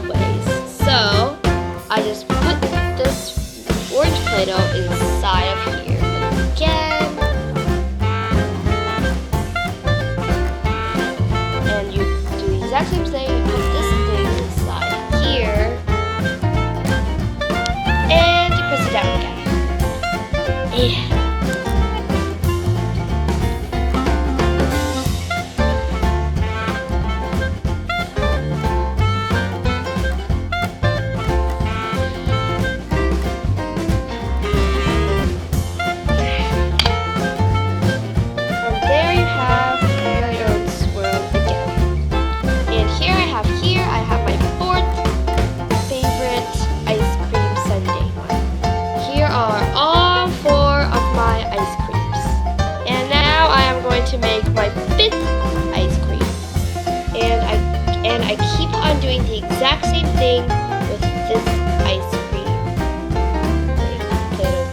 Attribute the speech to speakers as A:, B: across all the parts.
A: ways. So I just put this orange Play-Doh inside of here again. And you do the exact same thing. You put this thing inside here. And you press it down again. Yeah. To make my 5th ice cream, and I keep on doing the exact same thing with this ice cream Play-Doh thing.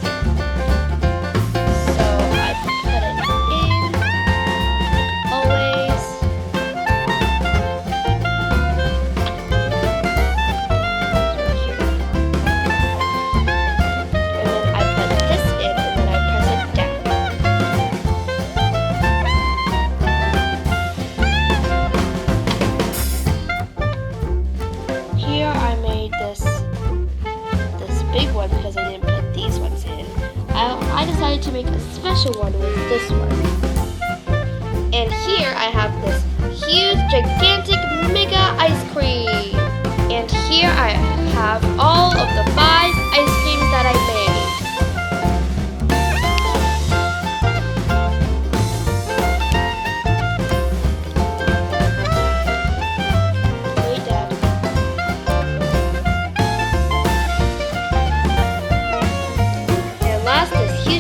A: So I put it in always. And then I put this in, and then I press it down. Big one because I didn't put these ones in. I decided to make a special one with this one. And here I have this huge, gigantic, mega ice cream. And here I have all of the 5 ice creams that I made.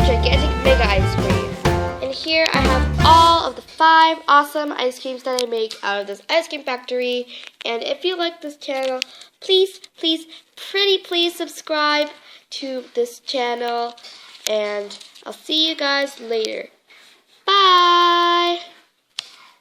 A: Gigantic mega ice cream. And here I have all of the 5 awesome ice creams that I make out of this ice cream factory. And if you like this channel, please subscribe to this channel. And I'll see you guys later. Bye!